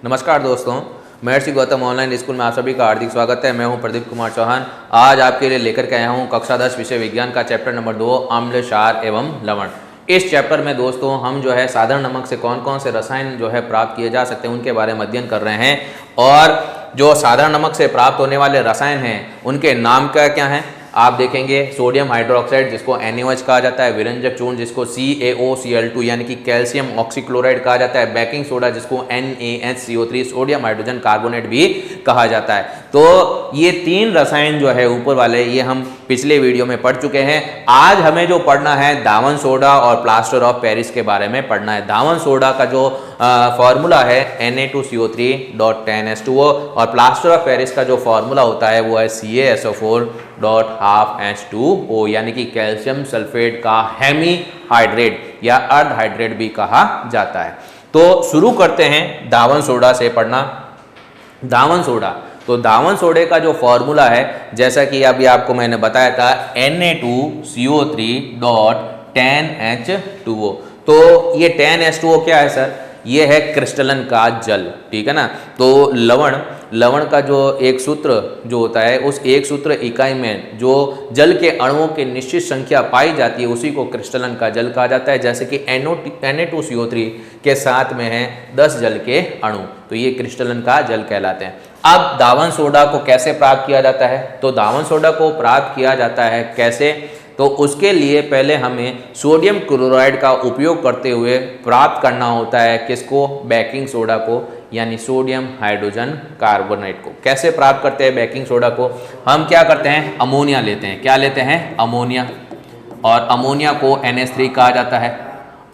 नमस्कार दोस्तों, महर्षि Gautam online school में आप सभी का हार्दिक स्वागत है। मैं हूं प्रदीप कुमार चौहान। आज आपके लिए लेकर के आया हूं कक्षा 10 विषय विज्ञान का चैप्टर नंबर 2 अम्ल, क्षार एवं लवण। इस चैप्टर में दोस्तों हम जो है साधारण नमक से कौन कौन से रसायन जो है प्राप्त किए जा सकते हैं उनके बारे में अध्ययन कर रहे हैं। और जो साधारण नमक से प्राप्त होने वाले रसायन हैं उनके नाम क्या क्या हैं आप देखेंगे। सोडियम हाइड्रोक्साइड जिसको NaOH कहा जाता है, विरंजक चूर्ण जिसको CaOCl2 यानी कि कैल्शियम ऑक्सीक्लोराइड कहा जाता है, बेकिंग सोडा जिसको NaHCO3 सोडियम हाइड्रोजन कार्बोनेट भी कहा जाता है। तो ये तीन रसायन जो है ऊपर वाले ये हम पिछले वीडियो में पढ़ चुके हैं। आज हमें जो पढ़ना है दावन सोडा और प्लास्टर ऑफ पेरिस के बारे में पढ़ना है। दावन सोडा का जो फॉर्मूला है Na2CO3.10H2O और प्लास्टर ऑफ पेरिस का जो फॉर्मूला होता है वो है CaSO4.12H2O यानी कि कैल्शियम सल्फेट का हेमी हाइड्रेट या अर्ध हाइड्रेट भी कहा जाता है। तो शुरू करते हैं दावन सोडा से पढ़ना। दावन सोडा, तो दावन सोडे का जो फॉर्मूला है जैसा कि अभी आपको मैंने बताया था Na2CO3.10H2O। तो ये 10H2O क्या है सर? ये है क्रिस्टलन का जल, ठीक है ना। तो लवण का जो एक सूत्र जो होता है उस एक सूत्र इकाई में जो जल के अणुओं की निश्चित संख्या पाई जाती है उसी को क्रिस्टलन का जल कहा जाता है। जैसे कि Na2CO3 के साथ में है 10 जल के अणु, तो ये क्रिस्टलन का जल कहलाते हैं। अब दावन सोडा को कैसे प्राप्त किया जाता है? तो दावन सोडा को प्राप्त किया जाता है कैसे? तो उसके लिए पहले हमें सोडियम क्लोराइड का उपयोग करते हुए प्राप्त करना होता है किसको? बेकिंग सोडा को, यानी सोडियम हाइड्रोजन कार्बोनेट को। कैसे प्राप्त करते हैं बेकिंग सोडा को? हम क्या करते हैं? अमोनिया लेते हैं। क्या लेते हैं? अमोनिया। और अमोनिया को NH3 कहा जाता है।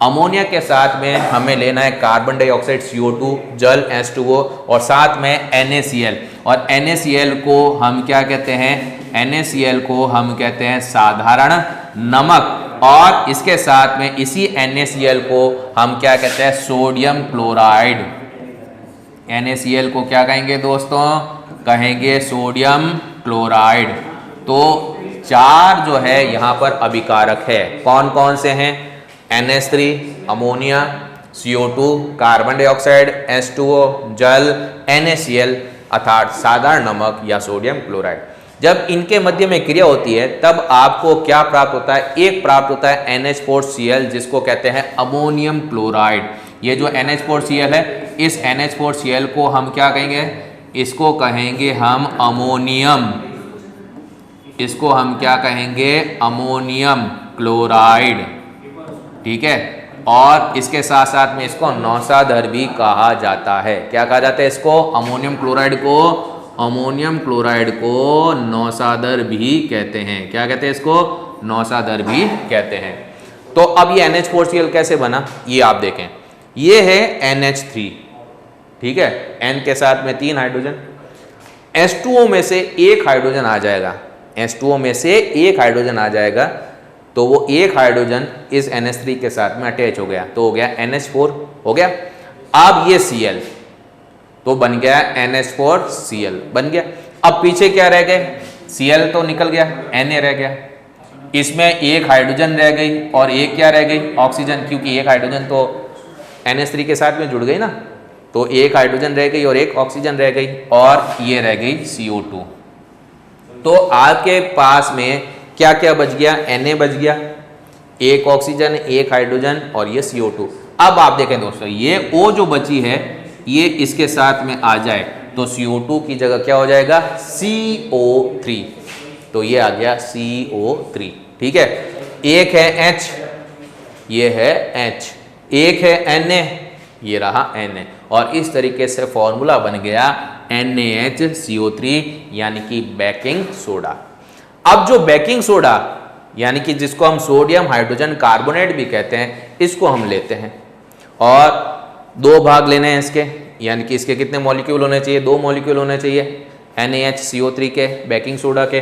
अमोनिया के साथ में हमें लेना है कार्बन डाइऑक्साइड CO2, जल H2O और साथ में NaCl। और NaCl को हम क्या कहते हैं? NaCl को हम कहते हैं साधारण नमक। और इसके साथ में इसी NaCl को हम क्या कहते हैं? Sodium chloride. NaCl को क्या कहेंगे दोस्तों? कहेंगे सोडियम क्लोराइड। तो चार जो है यहाँ पर अभिकारक है। कौन कौन से हैं? NH3, ammonia, CO2, carbon dioxide, H2O, जल, NaCl अर्थात साधारण नमक या सोडियम क्लोराइड। जब इनके मध्य में क्रिया होती है तब आपको क्या प्राप्त होता है? एक प्राप्त होता है NH4Cl जिसको कहते हैं अमोनियम क्लोराइड। ये जो NH4Cl है इस NH4Cl को हम क्या कहेंगे? इसको कहेंगे हम अमोनियम। इसको हम क्या कहेंगे? अमोनियम क्लोराइड, ठीक है। और इसके साथ साथ में इसको नौसादर भी कहा जाता है। क्या कहा जाता है इसको? अमोनियम क्लोराइड को नौसादर भी कहते हैं। क्या कहते हैं इसको? नौसादर भी कहते हैं। तो अब ये NH4Cl कैसे बना ये आप देखें। ये है NH3, ठीक है, N के साथ में 3 हाइड्रोजन। H2O में से एक हाइड्रोजन आ जाएगा। H2O में से एक हाइड्रोजन आ जाएगा तो वो एक हाइड्रोजन इस NH3 के साथ में अटैच हो गया तो हो गया NH4 हो गया। अब ये Cl तो बन गया NH4Cl बन गया। अब पीछे क्या रह गए? Cl तो निकल गया, Na रह गया। इसमें एक हाइड्रोजन रह गई और एक क्या रह गई? ऑक्सीजन, क्योंकि एक हाइड्रोजन तो NH3 के साथ में जुड़ गई ना, तो एक हाइड्रोजन रह गई और एक ऑक्सीजन रह गई और ये रह गई CO2। तो आपके पास में क्या क्या बच गया? Na बच गया, एक ऑक्सीजन, एक हाइड्रोजन और ये CO2। अब आप देखें दोस्तों ये O जो बची है ये इसके साथ में आ जाए तो CO2 की जगह क्या हो जाएगा? CO3। तो ये आ गया CO3, ठीक है। एक है H, ये है H, एक है Na, ये रहा Na। और इस तरीके से फॉर्मूला बन गया NaHCO3 यानी कि बेकिंग सोडा। अब जो बेकिंग सोडा यानी कि जिसको हम सोडियम हाइड्रोजन कार्बोनेट भी कहते हैं इसको हम लेते हैं और 2 भाग लेने हैं इसके, यानी कि इसके कितने मॉलिक्यूल होने चाहिए? 2 मॉलिक्यूल होने चाहिए NaHCO3 के, बेकिंग सोडा के।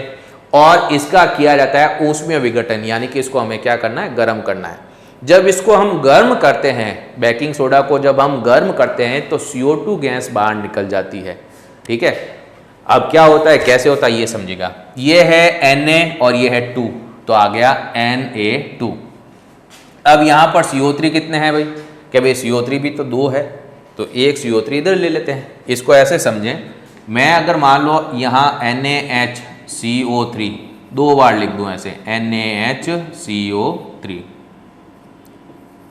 और इसका किया जाता है ऊष्मीय विघटन, यानी कि इसको हमें क्या करना है? गर्म करना है। जब इसको हम गर्म करते हैं, बेकिंग सोडा को जब हम गर्म करते हैं तो CO2 गैस बाहर निकल जाती है, ठीक है। अब क्या होता है, कैसे होता है ये समझिएगा। ये है Na और ये है 2, तो आ गया Na2। अब यहाँ पर CO3 कितने हैं भाई? क्या भाई CO3 भी तो 2 है, तो एक CO3 इधर ले लेते हैं। इसको ऐसे समझें, मैं अगर मान लो यहाँ NaHCO3 दो बार लिख दूं ऐसे NaHCO3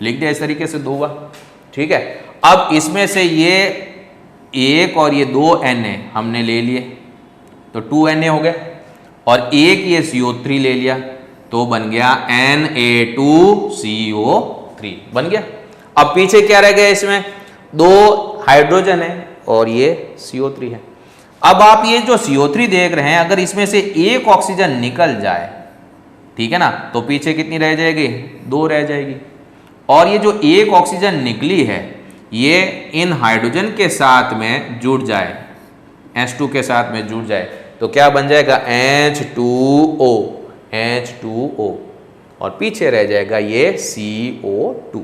लिख दिया इस तरीके से दो बार, ठीक है। अब इसमें से ये एक और ये दो Na हमने ले लिए तो 2Na हो गए, और एक ये CO3 ले लिया तो बन गया Na2CO3 बन गया। अब पीछे क्या रह गया, इसमें दो हाइड्रोजन है और ये CO3 है। अब आप ये जो CO3 देख रहे हैं, अगर इसमें से एक ऑक्सीजन निकल जाए, ठीक है ना, तो पीछे कितनी रह जाएगी, दो रह जाएगी। और ये जो एक ऑक्सीजन निकली है ये इन हाइड्रोजन के साथ में जुड़ जाए, H2 के साथ में जुड़ जाए तो क्या बन जाएगा, H2O, और पीछे रह जाएगा ये CO2,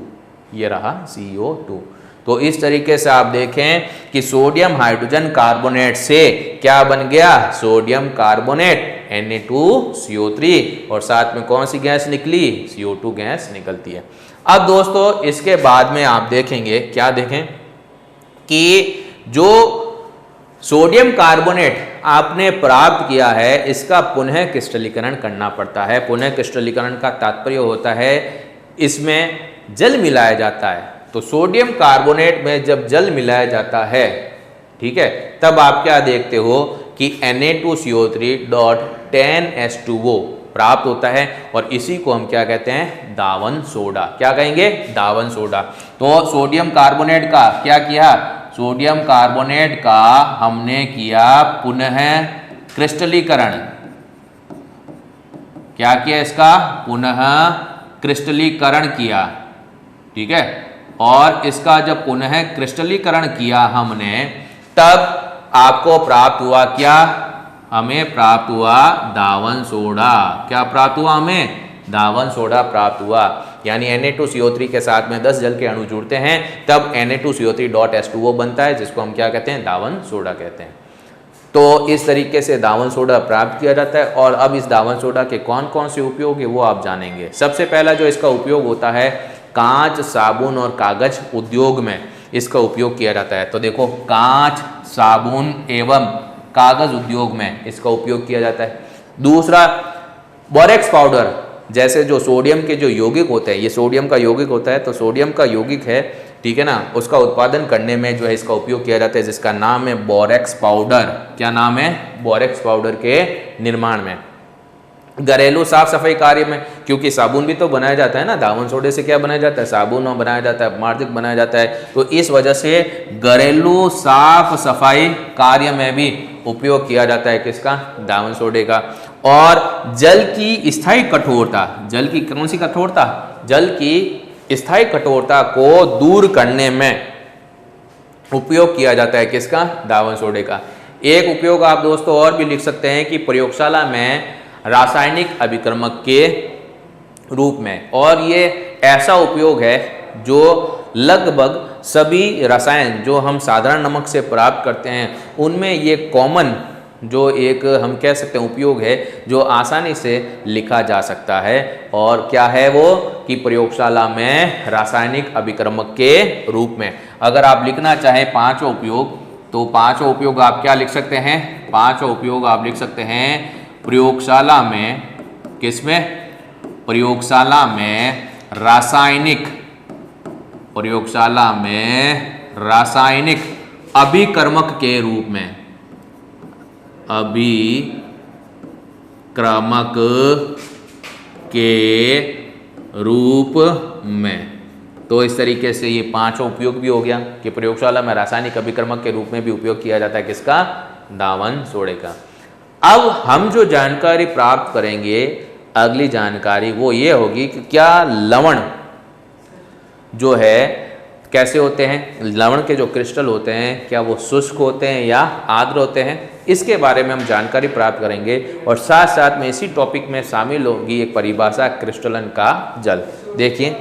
ये रहा CO2। तो इस तरीके से आप देखें कि सोडियम हाइड्रोजन कार्बोनेट से क्या बन गया, सोडियम कार्बोनेट Na2CO3, और साथ में कौन सी गैस निकली, CO2 गैस निकलती है। अब दोस्तों इसके बाद में आप देखेंगे, क्या देखें कि जो सोडियम कार्बोनेट आपने प्राप्त किया है इसका पुनः क्रिस्टलीकरण करना पड़ता है। पुनः क्रिस्टलीकरण का तात्पर्य होता है इसमें जल मिलाया जाता है। तो सोडियम कार्बोनेट में जब जल मिलाया जाता है, ठीक है, तब आप क्या देखते हो कि Na2CO3.10H2O प्राप्त होता है, और इसी को हम क्या कहते हैं, दावन सोडा। क्या कहेंगे, दावन सोडा। तो सोडियम कार्बोनेट का क्या किया, सोडियम कार्बोनेट का हमने किया पुनः क्रिस्टलीकरण। क्या किया, इसका पुनः क्रिस्टलीकरण किया, ठीक है। और इसका जब पुनः क्रिस्टलीकरण किया हमने, तब आपको प्राप्त हुआ क्या, हमें प्राप्त हुआ दावन सोडा। क्या प्राप्त हुआ, हमें दावन सोडा प्राप्त हुआ। यानी Na2CO3 के साथ में 10 जल के अणु जुड़ते हैं तब Na2CO3.H2O बनता है, जिसको हम क्या कहते हैं, दावन सोडा कहते हैं। तो इस तरीके से दावन सोडा प्राप्त किया जाता है। और अब इस दावन सोडा के कौन कौन से उपयोग है वो आप जानेंगे। सबसे पहला जो इसका उपयोग होता है, कांच, साबुन और कागज उद्योग में इसका उपयोग किया जाता है। तो देखो, कांच, साबुन एवं कागज उद्योग में इसका उपयोग किया जाता है। दूसरा, बोरेक्स पाउडर, जैसे जो सोडियम के जो यौगिक होते हैं, ये सोडियम का यौगिक होता है, तो सोडियम का यौगिक है, ठीक है ना, उसका उत्पादन करने में जो है इसका उपयोग किया जाता है, जिसका नाम है बोरेक्स पाउडर। क्या नाम है, बोरेक्स पाउडर के निर्माण में। घरेलू साफ सफाई कार्य में, क्योंकि साबुन भी तो बनाया जाता है ना, दावन सोडे से क्या बनाया जाता है, साबुन बनाया जाता है, मार्जिक बनाया जाता है। तो इस वजह से घरेलू साफ सफाई कार्य में भी उपयोग किया जाता है किसका, दावन सोडे का। और जल की स्थायी कठोरता, जल की कौन सी कठोरता, जल की स्थायी कठोरता को दूर करने में उपयोग किया जाता है किसका, दावन सोडे का। एक उपयोग आप दोस्तों और भी लिख सकते हैं कि प्रयोगशाला में रासायनिक अभिक्रमक के रूप में। और ये ऐसा उपयोग है जो लगभग सभी रसायन जो हम साधारण नमक से प्राप्त करते हैं उनमें ये कॉमन जो एक हम कह सकते हैं उपयोग है, जो आसानी से लिखा जा सकता है। और क्या है वो, कि प्रयोगशाला में रासायनिक अभिक्रमक के रूप में। अगर आप लिखना चाहें पांचों उपयोग, तो पांचों उपयोग आप क्या लिख सकते हैं, पांचों उपयोग आप लिख सकते हैं प्रयोगशाला में, किसमें, प्रयोगशाला में रासायनिक, प्रयोगशाला में रासायनिक अभिक्रमक के रूप में, अभिक्रमक के रूप में। तो इस तरीके से ये पांचों उपयोग भी हो गया कि प्रयोगशाला में रासायनिक अभिक्रमक के रूप में भी उपयोग किया जाता है किसका, दावन सोडे का। अब हम जो जानकारी प्राप्त करेंगे, अगली जानकारी वो ये होगी कि क्या लवण जो है कैसे होते हैं, लवण के जो क्रिस्टल होते हैं क्या वो शुष्क होते हैं या आर्द्र होते हैं, इसके बारे में हम जानकारी प्राप्त करेंगे। और साथ साथ में इसी टॉपिक में शामिल होगी एक परिभाषा, क्रिस्टलन का जल। देखिए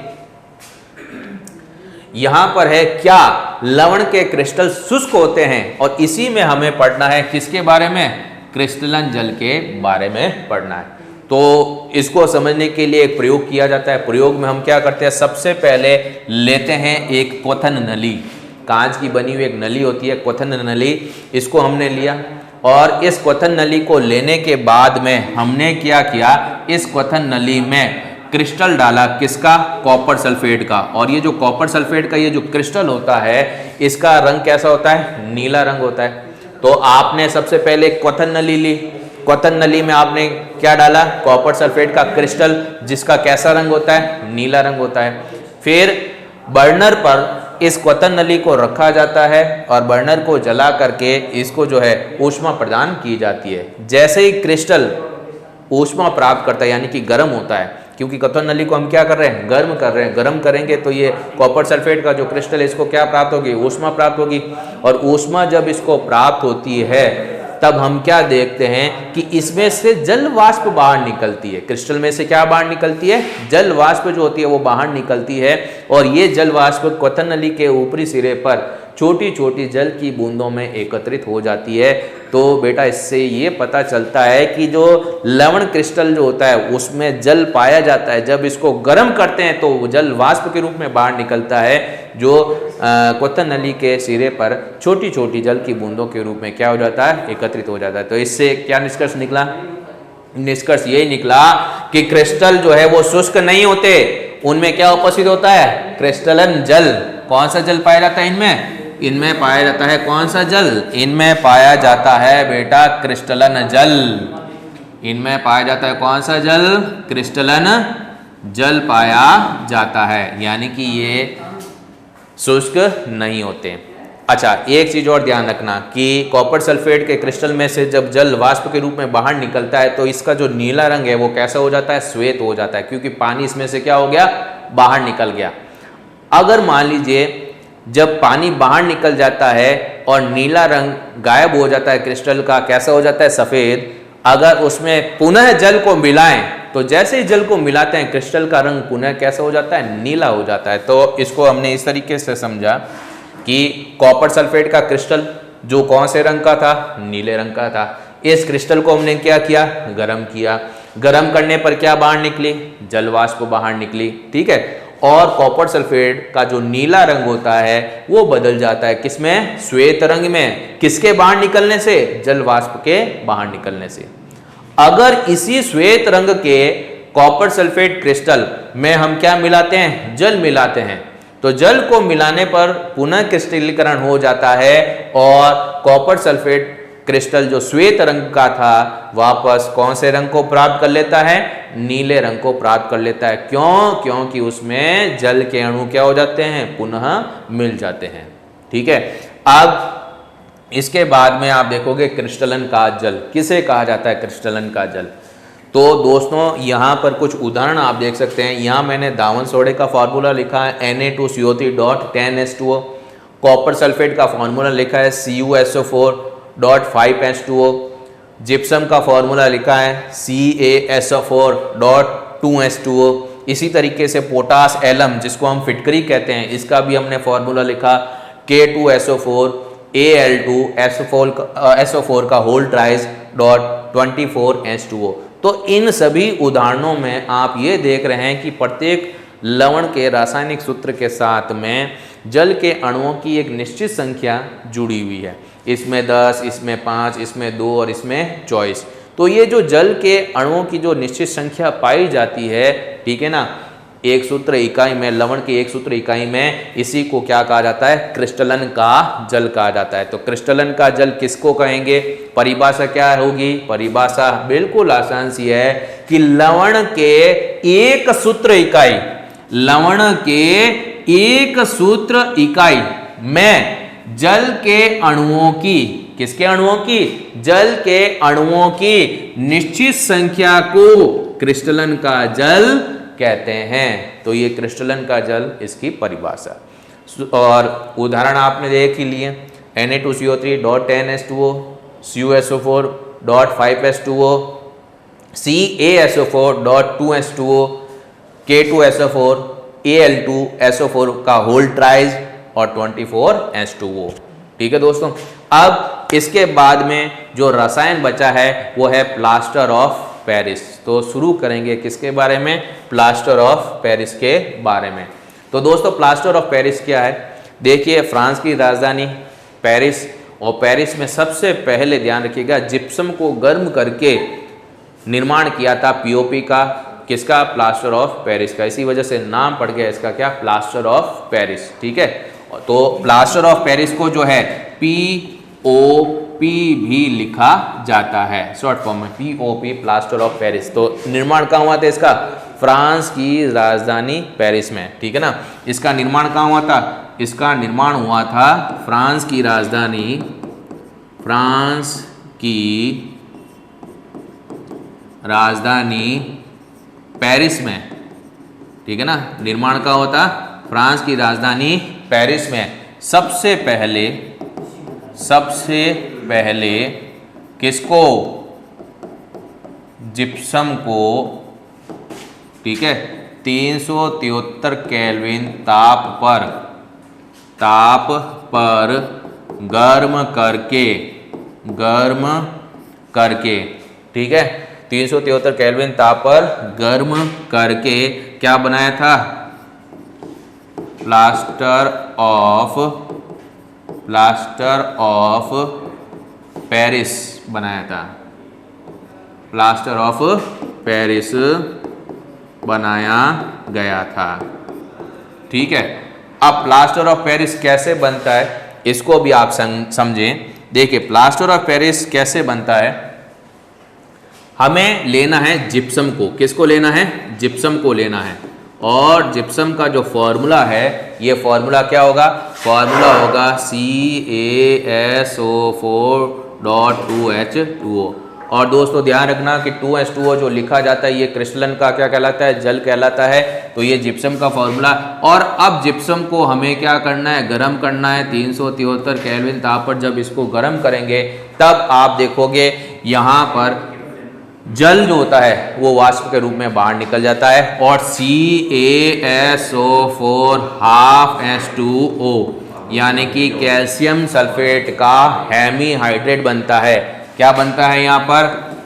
यहां पर है, क्या लवण के क्रिस्टल शुष्क होते हैं, और इसी में हमें पढ़ना है किसके बारे में, क्रिस्टलन जल के बारे में पढ़ना है। तो इसको समझने के लिए एक प्रयोग किया जाता है। प्रयोग में हम क्या करते हैं, सबसे पहले लेते हैं एक क्वथन नली, कांच की बनी हुई एक नली होती है क्वथन नली, इसको हमने लिया और इस क्वथन नली को लेने के बाद में हमने क्या किया, इस क्वथन नली में क्रिस्टल डाला, किसका, कॉपर सल्फेट का। और ये जो कॉपर सल्फेट का ये जो क्रिस्टल होता है इसका रंग कैसा होता है, नीला रंग होता है। तो आपने सबसे पहले क्वथन नली ली, क्वथन नली में आपने क्या डाला, कॉपर सल्फेट का क्रिस्टल, जिसका कैसा रंग होता है, नीला रंग होता है। फिर बर्नर पर इस क्वथन नली को रखा जाता है और बर्नर को जला करके इसको जो है ऊष्मा प्रदान की जाती है। जैसे ही क्रिस्टल ऊष्मा प्राप्त करता है यानी कि गर्म होता है, क्योंकि क्वथन नली को हम क्या कर रहे हैं, गर्म कर रहे हैं, गर्म करेंगे तो ये कॉपर सल्फेट का जो क्रिस्टल है इसको क्या प्राप्त होगी, ऊष्मा प्राप्त होगी। और ऊष्मा जब इसको प्राप्त होती है तब हम क्या देखते हैं कि इसमें से जल वाष्प बाहर निकलती है। क्रिस्टल में से क्या बाहर निकलती है, जल वाष्प जो होती है वो बाहर निकलती है। और ये जल वाष्प क्वथन नली के ऊपरी सिरे पर छोटी छोटी जल की बूंदों में एकत्रित हो जाती है। तो बेटा इससे ये पता चलता है कि जो लवण क्रिस्टल जो होता है उसमें जल पाया जाता है, जब इसको गर्म करते हैं तो वो जल वाष्प के रूप में बाहर निकलता है, जो क्वथन नली के सिरे पर छोटी छोटी जल की बूंदों के रूप में क्या हो जाता है, एकत्रित हो जाता है। तो इससे क्या निष्कर्ष निकला, निष्कर्ष यही निकला कि क्रिस्टल जो है वो शुष्क नहीं होते, उनमें क्या उपस्थित होता है, क्रिस्टलन जल। कौन सा जल पाया जाता है इनमें, इनमें पाया जाता है कौन सा जल, इनमें पाया जाता है बेटा क्रिस्टलन जल। इनमें पाया जाता है कौन सा जल, क्रिस्टलन जल पाया जाता है, यानी कि ये शुष्क नहीं होते। अच्छा, एक चीज और ध्यान रखना कि कॉपर सल्फेट के क्रिस्टल में से जब जल वाष्प के रूप में बाहर निकलता है तो इसका जो नीला रंग है वो कैसा हो जाता है, श्वेत हो जाता है, क्योंकि पानी इसमें से क्या हो गया, बाहर निकल गया। अगर मान लीजिए जब पानी बाहर निकल जाता है और नीला रंग गायब हो जाता है क्रिस्टल का, कैसा हो जाता है, सफेद। अगर उसमें पुनः जल को मिलाएं तो जैसे ही जल को मिलाते हैं क्रिस्टल का रंग पुनः कैसा हो जाता है, नीला हो जाता है। तो इसको हमने इस तरीके से समझा कि कॉपर सल्फेट का क्रिस्टल जो कौन से रंग का था, नीले रंग का था। इस क्रिस्टल को हमने क्या किया, गर्म किया। गर्म करने पर क्या बाहर निकली, जल वाष्प बाहर निकली, ठीक है। और कॉपर सल्फेट का जो नीला रंग होता है वो बदल जाता है किसमें, श्वेत रंग में। किसके बाहर निकलने से, जल वाष्प के बाहर निकलने से। अगर इसी श्वेत रंग के कॉपर सल्फेट क्रिस्टल में हम क्या मिलाते हैं, जल मिलाते हैं, तो जल को मिलाने पर पुनः क्रिस्टलीकरण हो जाता है और कॉपर सल्फेट क्रिस्टल जो श्वेत रंग का था वापस कौन से रंग को प्राप्त कर लेता है, नीले रंग को प्राप्त कर लेता है। क्यों, क्योंकि उसमें जल के अणु क्या हो जाते हैं, पुनः मिल जाते हैं, ठीक है। अब इसके बाद में आप देखोगे क्रिस्टलन का जल किसे कहा जाता है, क्रिस्टलन का जल। तो दोस्तों यहाँ पर कुछ उदाहरण आप देख सकते हैं। यहाँ मैंने दावन सोडे का फॉर्मूला लिखा है Na2CO3.10H2O। कॉपर सल्फेट का फॉर्मूला लिखा है CuSO4.5H2O। जिप्सम का फॉर्मूला लिखा है CaSO4.2H2O। इसी तरीके से पोटास एलम जिसको हम फिटकरी कहते हैं, इसका भी हमने फॉर्मूला लिखा K2SO4 का होल ट्राइज .24H2O। तो इन सभी उदाहरणों में आप ये देख रहे हैं कि प्रत्येक लवण के रासायनिक सूत्र के साथ में जल के अणुओं की एक निश्चित संख्या जुड़ी हुई है। इसमें 10, इसमें 5, इसमें 2 और इसमें 24। तो ये जो जल के अणुओं की जो निश्चित संख्या पाई जाती है, ठीक है ना, एक सूत्र इकाई में, लवण की एक सूत्र इकाई में, इसी को क्या कहा जाता है, क्रिस्टलन का जल कहा जाता है। तो क्रिस्टलन का जल किसको कहेंगे, परिभाषा क्या होगी, परिभाषा बिल्कुल आसान सी है कि लवण के एक सूत्र इकाई, लवण के एक सूत्र इकाई में जल के अणुओं की, किसके अणुओं की, जल के अणुओं की निश्चित संख्या को क्रिस्टलन का जल कहते हैं। तो ये क्रिस्टलन का जल इसकी परिभाषा। और उदाहरण आपने देख ही लिए, Na2CO3.10H2O, CuSO4.5H2O, CaSO4.2H2O, K2SO4, Al2SO4 का होल ट्राइज और 24H2O। ठीक है दोस्तों। अब इसके बाद में जो रसायन बचा है वो है प्लास्टर ऑफ पेरिस। तो शुरू करेंगे किसके बारे में, प्लास्टर ऑफ पेरिस के बारे में। तो दोस्तों प्लास्टर ऑफ पेरिस क्या है, देखिए फ्रांस की राजधानी पेरिस, और पेरिस में सबसे पहले ध्यान रखिएगा जिप्सम को गर्म करके निर्माण किया था पीओपी का, किसका, प्लास्टर ऑफ पेरिस का। इसी वजह से नाम पड़ गया इसका क्या, प्लास्टर ऑफ पेरिस। ठीक है, तो प्लास्टर ऑफ पेरिस को जो है पीओपी भी लिखा जाता है शॉर्ट फॉर्म में, पीओपी, प्लास्टर ऑफ पेरिस। तो निर्माण कहाँ हुआ था इसका, फ्रांस की राजधानी पेरिस में। ठीक है ना, इसका निर्माण कहाँ हुआ था, इसका निर्माण हुआ था फ्रांस की राजधानी, फ्रांस की राजधानी पेरिस में। ठीक है ना, निर्माण का होता फ्रांस की राजधानी पेरिस में। सबसे पहले किसको, जिप्सम को, ठीक है, 373 केल्विन ताप पर गर्म करके, ठीक है, 373 केल्विन ताप पर गर्म करके क्या बनाया था, प्लास्टर ऑफ पेरिस बनाया था, प्लास्टर ऑफ पेरिस बनाया गया था। ठीक है, अब प्लास्टर ऑफ पेरिस कैसे बनता है इसको भी आप समझें। देखिए प्लास्टर ऑफ पेरिस कैसे बनता है, हमें लेना है जिप्सम को, किसको लेना है, जिप्सम को लेना है, और जिप्सम का जो फॉर्मूला है, ये फॉर्मूला क्या होगा, फॉर्मूला होगा CaSO4.2H2O। और दोस्तों ध्यान रखना कि 2H2O जो लिखा जाता है ये क्रिस्टलन का क्या कहलाता है, जल कहलाता है। तो ये जिप्सम का फॉर्मूला। और अब जिप्सम को हमें क्या करना है, गर्म करना है 373 केल्विन ताप पर। जब इसको गर्म करेंगे तब आप देखोगे यहाँ पर जल जो होता है वो वाष्प के रूप में बाहर निकल जाता है, और CaSO4 यानी कि कैल्शियम सल्फेट का हेमीहाइड्रेट बनता है। क्या बनता है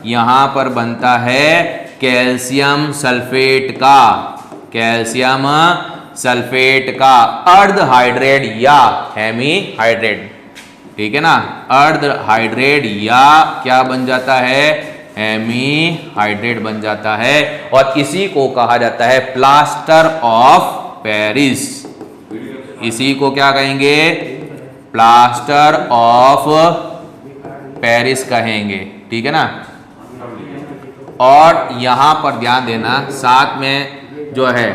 यहाँ पर बनता है कैल्शियम सल्फेट का अर्ध हाइड्रेट या हेमीहाइड्रेट। ठीक है ना, अर्ध हाइड्रेट या क्या बन जाता है, हेमीहाइड्रेट बन जाता है, और इसी को कहा जाता है प्लास्टर ऑफ पेरिस। इसी को क्या कहेंगे, प्लास्टर ऑफ पेरिस कहेंगे। ठीक है ना, और यहां पर ध्यान देना साथ में जो है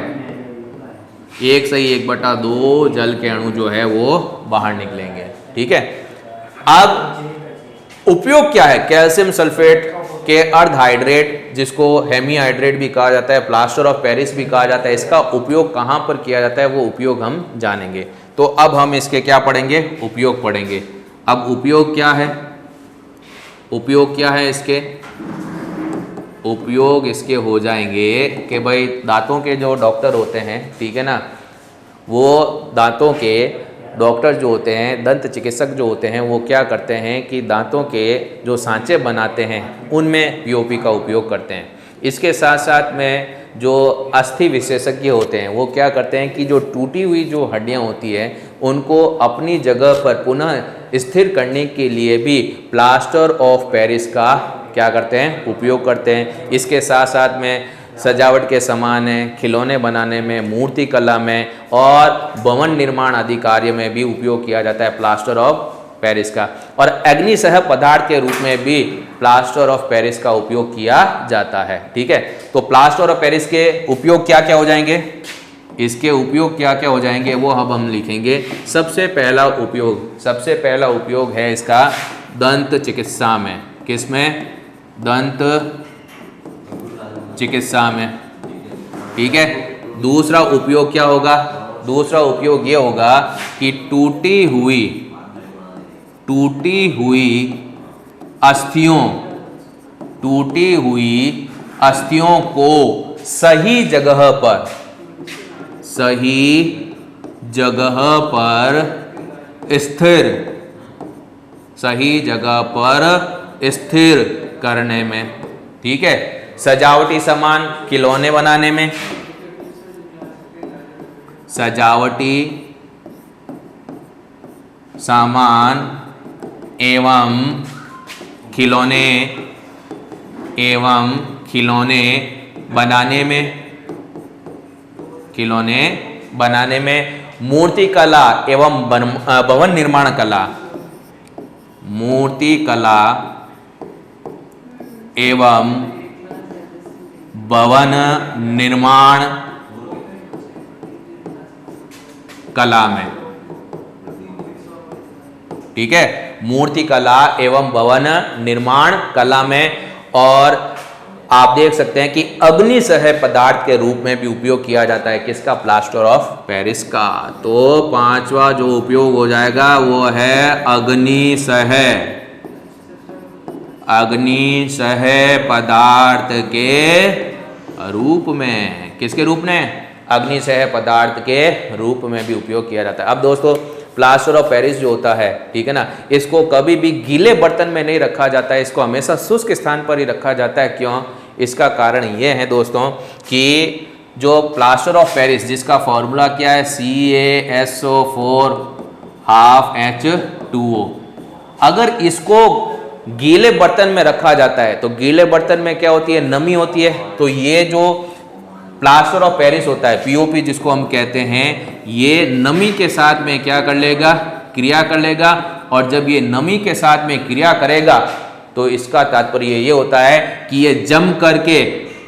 1/2 जल के अणु जो है वो बाहर निकलेंगे। ठीक है, अब उपयोग क्या है, कैल्शियम सल्फेट के अर्ध हाइड्रेट, जिसको हेमीहाइड्रेट भी कहा जाता है, प्लास्टर ऑफ पेरिस भी कहा जाता है, इसका उपयोग कहां पर किया जाता है वो उपयोग हम जानेंगे। तो अब हम इसके क्या पढ़ेंगे, उपयोग पढ़ेंगे। अब उपयोग क्या है, उपयोग क्या है इसके, उपयोग इसके हो जाएंगे कि भाई दांतों के जो डॉक्टर होते हैं, ठीक है ना, वो दांतों के डॉक्टर जो होते हैं, दंत चिकित्सक जो होते हैं, वो क्या करते हैं कि दांतों के जो सांचे बनाते हैं उनमें पीओपी का उपयोग करते हैं। इसके साथ साथ में जो अस्थि विशेषज्ञ होते हैं वो क्या करते हैं कि जो टूटी हुई जो हड्डियां होती हैं उनको अपनी जगह पर पुनः स्थिर करने के लिए भी प्लास्टर ऑफ पेरिस का क्या करते हैं, उपयोग करते हैं। इसके साथ साथ में सजावट के सामान है, खिलौने बनाने में, मूर्ति कला में और भवन निर्माण आदि कार्य में भी उपयोग किया जाता है प्लास्टर ऑफ पेरिस का। और अग्निसह पदार्थ के रूप में भी प्लास्टर ऑफ पेरिस का उपयोग किया जाता है। ठीक है, तो प्लास्टर ऑफ पेरिस के उपयोग क्या क्या हो जाएंगे, इसके उपयोग क्या क्या हो जाएंगे वो अब हम लिखेंगे। सबसे पहला उपयोग है इसका दंत चिकित्सा में। किसमें, दंत चिकित्सा में। ठीक है, दूसरा उपयोग क्या होगा, दूसरा उपयोग ये होगा कि टूटी अस्थियों को सही जगह पर स्थिर करने में। ठीक है, सजावटी सामान, खिलौने बनाने में, सजावटी सामान एवं खिलौने बनाने में मूर्ति कला एवं भवन निर्माण कला एवं भवन निर्माण कला में, ठीक है, मूर्ति कला एवं भवन निर्माण कला में। और आप देख सकते हैं कि अग्निसह पदार्थ के रूप में भी उपयोग किया जाता है किसका, प्लास्टर ऑफ पेरिस का। तो पांचवा जो उपयोग हो जाएगा वो है अग्निसह पदार्थ के रूप में। किसके रूप में, अग्निसह पदार्थ के रूप में भी उपयोग किया जाता है। अब दोस्तों प्लास्टर ऑफ पेरिस जो होता है, ठीक है ना, इसको कभी भी गीले बर्तन में नहीं रखा जाता है, इसको हमेशा शुष्क स्थान पर ही रखा जाता है। क्यों, इसका कारण ये है दोस्तों कि जो प्लास्टर ऑफ पेरिस जिसका फॉर्मूला क्या है, CaSO4 अगर इसको गीले बर्तन में रखा जाता है तो गीले बर्तन में क्या होती है, नमी होती है। तो ये जो प्लास्टर ऑफ पेरिस होता है, पीओपी जिसको हम कहते हैं, ये नमी के साथ में क्या कर लेगा, क्रिया कर लेगा। और जब ये नमी के साथ में क्रिया करेगा तो इसका तात्पर्य ये होता है कि ये जम करके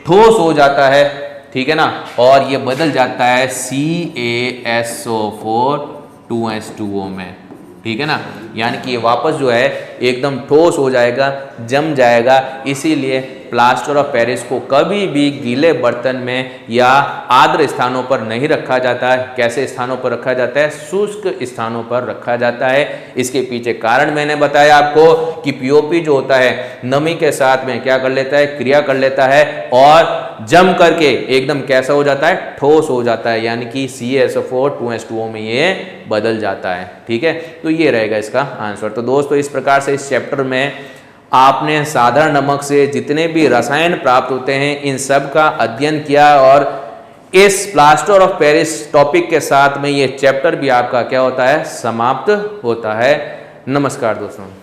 ठोस हो जाता है, ठीक है ना, और ये बदल जाता है CaSO4 में, ठीक है ना, यानी कि ये वापस जो है एकदम ठोस हो जाएगा, जम जाएगा। इसीलिए प्लास्टर ऑफ पेरिस को कभी भी गीले बर्तन में या आर्द्र स्थानों पर नहीं रखा जाता है। कैसे स्थानों पर रखा जाता है, शुष्क स्थानों पर रखा जाता है। इसके पीछे कारण मैंने बताया आपको कि पीओपी जो होता है नमी के साथ में क्या कर लेता है, क्रिया कर लेता है और जम करके एकदम कैसा हो जाता है, ठोस हो जाता है, यानी कि CaSO4 में ये बदल जाता है, ठीक है। तो ये रहेगा इसका आंसर। तो दोस्तों इस प्रकार से इस चैप्टर में आपने साधारण नमक से जितने भी रसायन प्राप्त होते हैं इन सब का अध्ययन किया और इस प्लास्टर ऑफ पेरिस टॉपिक के साथ में ये चैप्टर भी आपका क्या होता है, समाप्त होता है। नमस्कार दोस्तों।